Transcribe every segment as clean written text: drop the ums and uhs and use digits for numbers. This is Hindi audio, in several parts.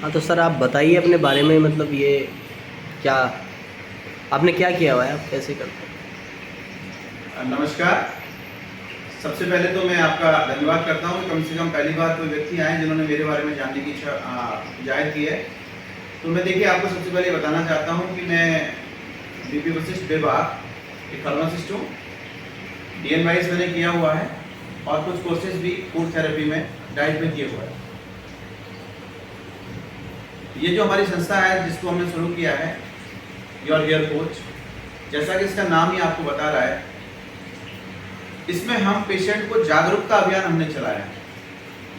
हाँ, तो सर आप बताइए अपने बारे में, मतलब ये क्या आपने क्या किया हुआ है, आप कैसे करते हैं? नमस्कार। सबसे पहले तो मैं आपका धन्यवाद करता हूँ कि कम से कम पहली बार कोई व्यक्ति आए जिन्होंने मेरे बारे में जानने की इच्छा जाहिर की है। तो मैं देखिए आपको सबसे पहले बताना चाहता हूँ कि मैं बीपी वशिष्ठ विभाग एक फार्मासिस्ट हूँ। DNYS मैंने किया हुआ है और कुछ कोर्सेज भी फूड थेरेपी में डाइट में किए हुआ है। ये जो हमारी संस्था है जिसको हमने शुरू किया है योर हेयर कोच, जैसा कि इसका नाम ही आपको बता रहा है, इसमें हम पेशेंट को जागरूकता अभियान हमने चलाया है।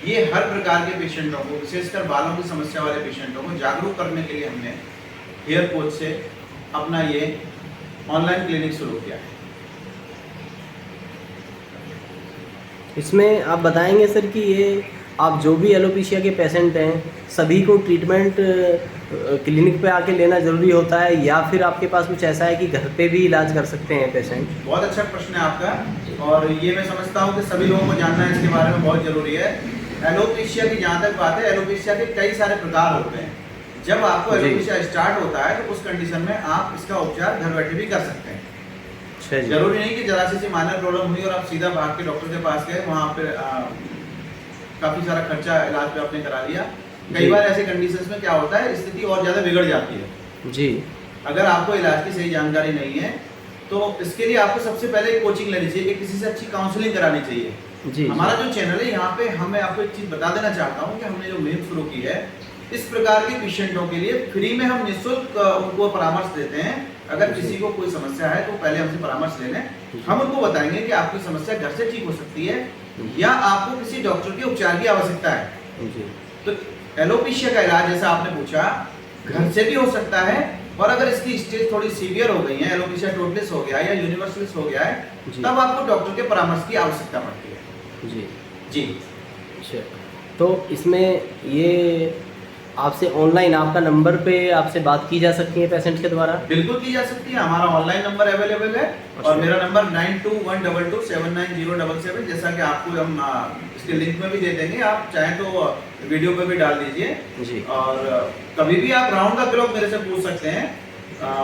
ये हर प्रकार के पेशेंटों को, विशेषकर बालों की समस्या वाले पेशेंटों को जागरूक करने के लिए हमने हेयर कोच से अपना ये ऑनलाइन क्लिनिक शुरू किया है। इसमें आप बताएंगे सर कि ये आप जो भी एलोपेशिया के पेशेंट हैं सभी को ट्रीटमेंट क्लिनिक पे आके लेना ज़रूरी होता है, या फिर आपके पास कुछ ऐसा है कि घर पे भी इलाज कर सकते हैं पेशेंट? बहुत अच्छा प्रश्न है आपका, और ये मैं समझता हूँ कि सभी लोगों को जानना इसके बारे में बहुत ज़रूरी है। एलोपेशिया की जहाँ तक बात है, एलोपेशिया के कई सारे प्रकार होते हैं। जब आपको एलोपेशिया स्टार्ट होता है तो उस कंडीशन में आप इसका उपचार घर बैठे भी कर सकते हैं। जरूरी नहीं कि जरा सी माइनर प्रॉब्लम हुई और आप सीधा भाग के डॉक्टर के पास गए, वहाँ पे काफ़ी सारा खर्चा इलाज पे आपने करा लिया। कई बार ऐसे कंडीशंस में क्या होता है, स्थिति और ज़्यादा बिगड़ जाती है जी। अगर आपको इलाज की सही जानकारी नहीं है तो इसके लिए आपको सबसे पहले कोचिंग लेनी चाहिए, किसी से अच्छी काउंसलिंग करानी चाहिए जी। हमारा जो चैनल है यहाँ पे मैं आपको एक चीज़ बता देना चाहता हूँ कि हमने जो मुहिम शुरू की है, इस प्रकार के पेशेंटों के लिए फ्री में हम निःशुल्क उनको परामर्श देते हैं। अगर किसी को कोई समस्या है तो पहले हमसे परामर्श ले लें, हम उनको बताएंगे कि आपकी समस्या घर से ठीक हो सकती है या आपको किसी डॉक्टर के उपचार की आवश्यकता है। तो एलोपेशिया का इलाज, जैसा आपने पूछा, घर से भी हो सकता है, और अगर इसकी स्टेज थोड़ी सीवियर हो गई है, एलोपेशिया टोटलिस हो गया या यूनिवर्सलिस हो गया है, तब आपको डॉक्टर के परामर्श की आवश्यकता पड़ती है जी जी। अच्छा, तो इसमें ये आपसे ऑनलाइन आपका नंबर पे आपसे बात की जा सकती है पेशेंट के द्वारा? बिल्कुल की जा सकती है, हमारा ऑनलाइन नंबर अवेलेबल है। और मेरा नंबर 9212279077, जैसा कि आपको हम इसके लिंक में भी दे देंगे, आप चाहें तो वीडियो पे भी डाल दीजिए जी। और कभी भी आप राउंड द क्लॉक मेरे से पूछ सकते हैं,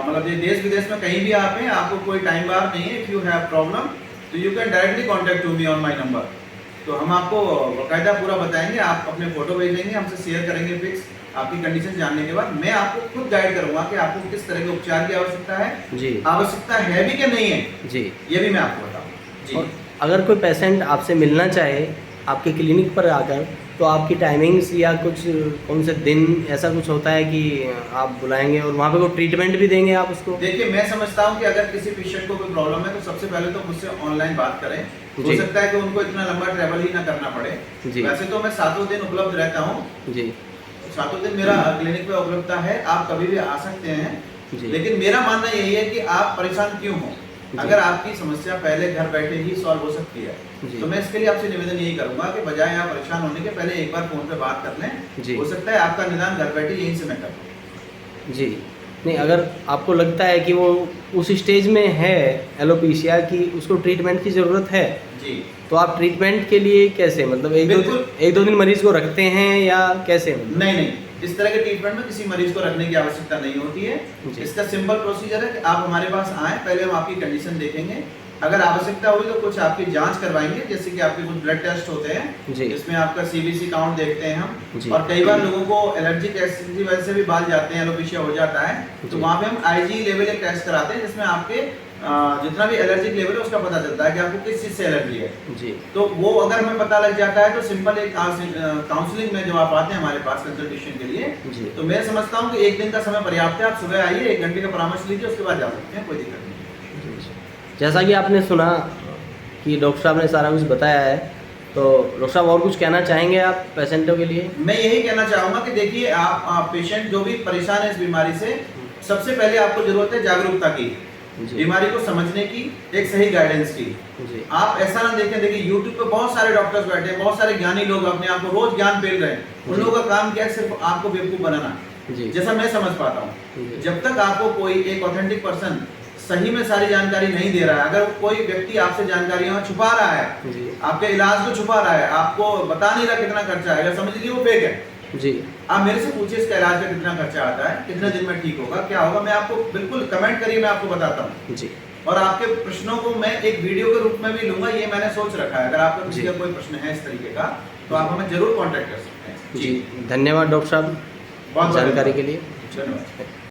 मतलब ये देश विदेश में कहीं भी आप हैं, आपको कोई टाइम बार नहीं है। इफ यू हैव प्रॉब्लम तो you can directly contact to me on my number. तो हम आपको बाकायदा पूरा बताएंगे, आप अपने फोटो भेजेंगे, हमसे शेयर करेंगे पिक्स, आपकी कंडीशन जानने के बाद मैं आपको खुद गाइड करूंगा कि आपको किस तरह के उपचार की आवश्यकता है जी। आवश्यकता है भी कि नहीं है जी, ये भी मैं आपको बताऊंगा जी। और अगर कोई पेशेंट आपसे मिलना चाहे आपके क्लिनिक पर आकर, तो आपकी टाइमिंग्स या कुछ कौन से दिन ऐसा कुछ होता है कि आप बुलाएंगे और वहाँ पे कोई ट्रीटमेंट भी देंगे आप उसको? देखिए, मैं समझता हूँ कि अगर किसी पेशेंट को कोई प्रॉब्लम है तो सबसे पहले तो मुझसे ऑनलाइन बात करें। हो सकता है कि उनको इतना लंबा ट्रैवल ही ना करना पड़े जी। वैसे तो मैं 7 दिन उपलब्ध रहता हूँ जी, 7 दिन मेरा क्लिनिक पे उपलब्धता है, आप कभी भी आ सकते हैं। लेकिन मेरा मानना यही है कि आप परेशान क्यों हो, अगर आपकी समस्या पहले घर बैठे ही सॉल्व हो सकती है तो मैं इसके लिए आपसे निवेदन यही करूंगा कि बजाय आप परेशान होने के पहले एक बार फोन पे बात कर लें। हो सकता है आपका निदान घर बैठे यहीं से मैं कर दूं जी। नहीं, अगर आपको लगता है कि वो उस स्टेज में है एलोपेशिया की, उसको ट्रीटमेंट की ज़रूरत है जी, तो आप ट्रीटमेंट के लिए कैसे, मतलब एक दो दिन मरीज को रखते हैं या कैसे? नहीं, इस तरह के ट्रीटमेंट में किसी मरीज को रखने की आवश्यकता नहीं होती है। इसका सिंपल प्रोसीजर है कि आप हमारे पास आएँ, पहले हम आपकी कंडीशन देखेंगे, अगर आवश्यकता हुई तो कुछ आपकी जांच करवाएंगे, जैसे कि आपके कुछ ब्लड टेस्ट होते हैं जिसमें आपका CBC काउंट देखते हैं हम, और कई बार लोगों को एलर्जिक एसिड की वजह से भी बाल जाते हैं, एलोपेशिया हो जाता है, तो वहाँ पे हम IG लेवल एक टेस्ट कराते हैं जिसमें आपके जितना भी एलर्जिक लेवल है उसका पता चलता है कि आपको किस चीज़ से एलर्जी है जी। तो वो अगर हमें पता लग जाता है तो सिंपल एक काउंसलिंग में जब आप आते हैं हमारे पास कंसल्टेशन के लिए जी, तो मैं समझता हूँ कि 1 दिन का समय पर्याप्त है। आप सुबह आइए, 1 घंटे का परामर्श लीजिए, उसके बाद जा सकते हैं, कोई दिक्कत नहीं। जैसा कि आपने सुना कि डॉक्टर साहब ने सारा कुछ बताया है, तो डॉक्टर साहब और कुछ कहना चाहेंगे आप पेशेंटों के लिए? मैं यही कहना चाहूँगा कि देखिए, आप पेशेंट जो भी परेशान है इस बीमारी से, सबसे पहले आपको जरूरत है जागरूकता की, बीमारी को समझने की, एक सही गाइडेंस की जी। आप ऐसा ना देखें, देखिए यूट्यूब पे बहुत सारे डॉक्टर्स बैठे हैं, बहुत सारे ज्ञानी लोग अपने आप को रोज ज्ञान पेल रहे हैं, उन लोगों का काम क्या है, सिर्फ आपको बेवकूफ बनाना जी। जैसा मैं समझ पाता हूँ, जब तक आपको कोई एक ऑथेंटिक पर्सन सही में सारी जानकारी नहीं दे रहा है, अगर कोई व्यक्ति आपसे जानकारियां छुपा रहा है, आपके इलाज को छुपा रहा है, आपको बता नहीं रहा कितना खर्चा है, अगर समझ लीजिए वो फेक है, जी आप मेरे से पूछिए इसका इलाज का कितना खर्चा आता है, कितने दिन में ठीक होगा, क्या होगा, मैं आपको बिल्कुल कमेंट करिए, मैं आपको बताता हूँ। जी और आपके प्रश्नों को मैं एक वीडियो के रूप में भी लूंगा, ये मैंने सोच रखा है। अगर आपका किसी जी। का कोई प्रश्न है इस तरीके का तो आप हमें जरूर कांटेक्ट कर सकते हैं। जी धन्यवाद डॉक्टर साहब बहुत जानकारी के लिए। धन्यवाद।